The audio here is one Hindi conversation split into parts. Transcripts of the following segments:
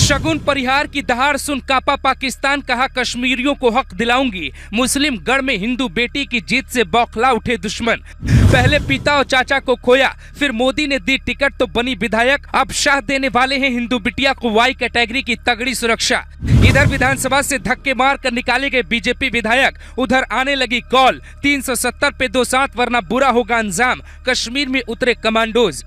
शगुन परिहार की दहाड़ सुन कांपा पाकिस्तान, कहा कश्मीरियों को हक दिलाऊंगी। मुस्लिम गढ़ में हिंदू बेटी की जीत से बौखला उठे दुश्मन। पहले पिता और चाचा को खोया, फिर मोदी ने दी टिकट तो बनी विधायक। अब शाह देने वाले हैं हिंदू बिटिया को वाई कैटेगरी की तगड़ी सुरक्षा। इधर विधानसभा से धक्के मार कर निकाले गए बीजेपी विधायक, उधर आने लगी कॉल 370 पे 2 साथ वरना बुरा होगा अंजाम। कश्मीर में उतरे कमांडोज।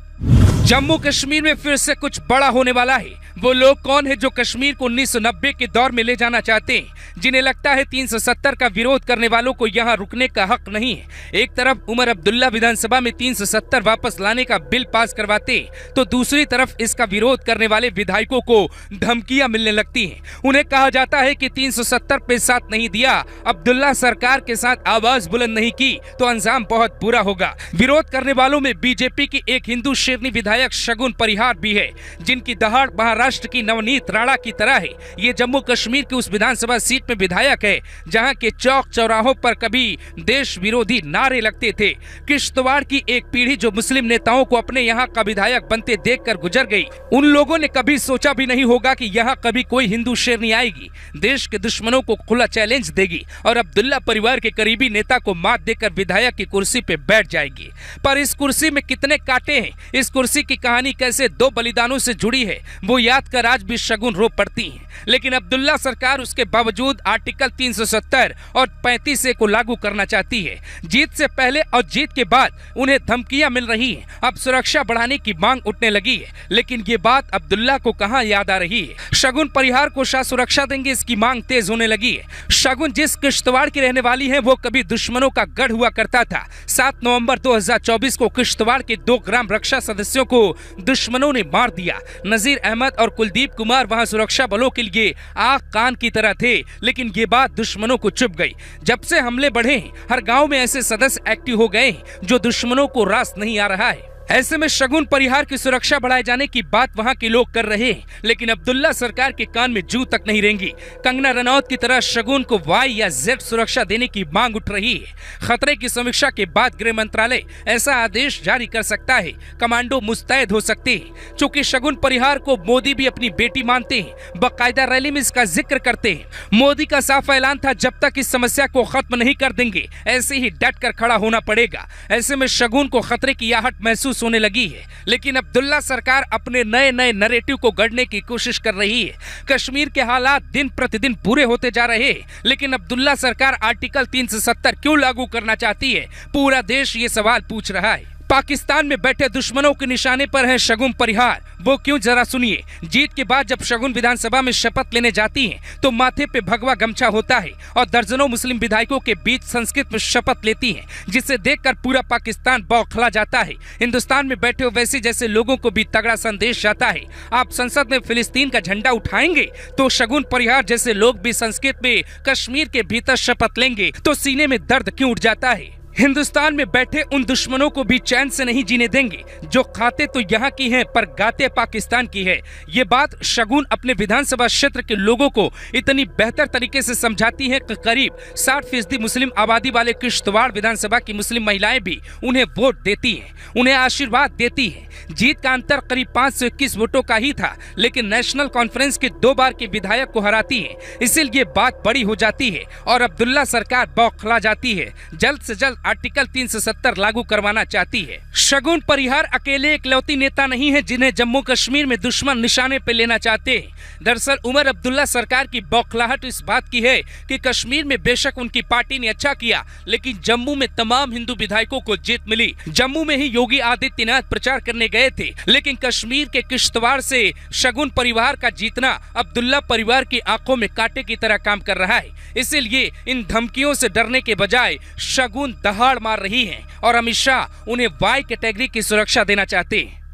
जम्मू कश्मीर में फिर से कुछ बड़ा होने वाला है। वो लोग कौन है जो कश्मीर को 1990 के दौर में ले जाना चाहते हैं, जिन्हें लगता है 370 का विरोध करने वालों को यहाँ रुकने का हक नहीं है। एक तरफ उमर अब्दुल्ला विधानसभा में 370 वापस लाने का बिल पास करवाते, तो दूसरी तरफ इसका विरोध करने वाले विधायकों को धमकियां मिलने लगती हैं। उन्हें कहा जाता है कि 370 पे साथ नहीं दिया, अब्दुल्ला सरकार के साथ आवाज बुलंद नहीं की तो अंजाम बहुत बुरा होगा। विरोध करने वालों में बीजेपी की एक हिंदू शेरनी विधायक शगुन परिहार भी है, जिनकी दहाड़ महाराष्ट्र की नवनीत राणा की तरह है। ये जम्मू कश्मीर की उस विधानसभा सीट में विधायक है जहां के चौक चौराहों पर कभी देश विरोधी नारे लगते थे। किश्तवाड़ की एक पीढ़ी जो मुस्लिम नेताओं को अपने यहाँ का विधायक बनते देखकर गुजर गई, उन लोगों ने कभी सोचा भी नहीं होगा कि यहाँ कभी कोई हिंदू शेरनी आएगी, देश के दुश्मनों को खुला चैलेंज देगी और अब्दुल्ला परिवार के करीबी नेता को मात देकर विधायक की कुर्सी पे बैठ जाएगी। पर इस कुर्सी में कितने कांटे हैं, इस कुर्सी की कहानी कैसे 2 बलिदानों से जुड़ी है, वो याद कर आज भी शगुन रो पड़ती है। लेकिन अब्दुल्ला सरकार उसके बावजूद आर्टिकल 370 और 35A को लागू करना चाहती है। जीत से पहले और जीत के बाद उन्हें धमकियां मिल रही हैं, अब सुरक्षा बढ़ाने की मांग उठने लगी है। लेकिन ये बात अब्दुल्ला को कहां याद आ रही है। शगुन परिहार को शाह सुरक्षा देंगे, इसकी मांग तेज होने लगी है। शगुन जिस किश्तवाड़ की रहने वाली है, वो कभी दुश्मनों का गढ़ हुआ करता था। 7 नवंबर 2024 को किश्तवाड़ के 2 ग्राम रक्षा सदस्यों को दुश्मनों ने मार दिया। नजीर अहमद और कुलदीप कुमार वहां सुरक्षा बलों के लिए आग कान की तरह थे, लेकिन ये बात दुश्मनों को चुभ गई। जब से हमले बढ़े, हर गांव में ऐसे सदस्य एक्टिव हो गए जो दुश्मनों को रास नहीं आ रहा है। ऐसे में शगुन परिहार की सुरक्षा बढ़ाए जाने की बात वहां के लोग कर रहे हैं, लेकिन अब्दुल्ला सरकार के कान में जू तक नहीं रेंगी। कंगना रनौत की तरह शगुन को वाई या जेड सुरक्षा देने की मांग उठ रही है। खतरे की समीक्षा के बाद गृह मंत्रालय ऐसा आदेश जारी कर सकता है, कमांडो मुस्तैद हो सकते हैं। चूँकि शगुन परिहार को मोदी भी अपनी बेटी मानते हैं, बाकायदा रैली में इसका जिक्र करते हैं। मोदी का साफ ऐलान था, जब तक इस समस्या को खत्म नहीं कर देंगे ऐसे ही डट कर खड़ा होना पड़ेगा। ऐसे में शगुन को खतरे की आहट महसूस होने लगी है, लेकिन अब्दुल्ला सरकार अपने नए नए नैरेटिव को गढ़ने की कोशिश कर रही है। कश्मीर के हालात दिन प्रतिदिन बुरे होते जा रहे हैं, लेकिन अब्दुल्ला सरकार आर्टिकल 370 क्यों लागू करना चाहती है, पूरा देश ये सवाल पूछ रहा है। पाकिस्तान में बैठे दुश्मनों के निशाने पर है शगुन परिहार, वो क्यों जरा सुनिए। जीत के बाद जब शगुन विधानसभा में शपथ लेने जाती हैं, तो माथे पे भगवा गमछा होता है और दर्जनों मुस्लिम विधायकों के बीच संस्कृत में शपथ लेती हैं, जिसे देखकर पूरा पाकिस्तान बौखला जाता है। हिंदुस्तान में बैठे वैसे जैसे लोगों को भी तगड़ा संदेश जाता है, आप संसद में फिलिस्तीन का झंडा उठाएंगे तो शगुन परिहार जैसे लोग भी संस्कृत में कश्मीर के भीतर शपथ लेंगे तो सीने में दर्द क्यों उठ जाता है। हिंदुस्तान में बैठे उन दुश्मनों को भी चैन से नहीं जीने देंगे जो खाते तो यहाँ की हैं पर गाते पाकिस्तान की है। ये बात शगुन अपने विधानसभा क्षेत्र के लोगों को इतनी बेहतर तरीके से समझाती है कि करीब 60% मुस्लिम आबादी वाले किश्तवाड़ विधानसभा की मुस्लिम महिलाएं भी उन्हें वोट देती हैं, उन्हें आशीर्वाद देती हैं। जीत का अंतर करीब 521 वोटों का ही था, लेकिन नेशनल कॉन्फ्रेंस के 2 बार के विधायक को हराती है, इसीलिए बात बड़ी हो जाती है और अब्दुल्ला सरकार बौखला जाती है। जल्द से जल्द आर्टिकल 370 लागू करवाना चाहती है। शगुन परिहार अकेले इकलौती नेता नहीं है जिन्हें जम्मू कश्मीर में दुश्मन निशाने पे लेना चाहते हैं। दरअसल उमर अब्दुल्ला सरकार की बौखलाहट इस बात की है कि कश्मीर में बेशक उनकी पार्टी ने अच्छा किया, लेकिन जम्मू में तमाम हिंदू विधायकों को जीत मिली। जम्मू में ही योगी आदित्यनाथ प्रचार करने गए थे, लेकिन कश्मीर के किश्तवाड़ से शगुन परिवार का जीतना अब्दुल्ला परिवार की आंखों में कांटे की तरह काम कर रहा है। इसीलिए इन धमकियों से डरने के बजाय शगुन दहाड़ मार रही हैं और अमित शाह उन्हें वाई कैटेगरी की सुरक्षा देना चाहते हैं।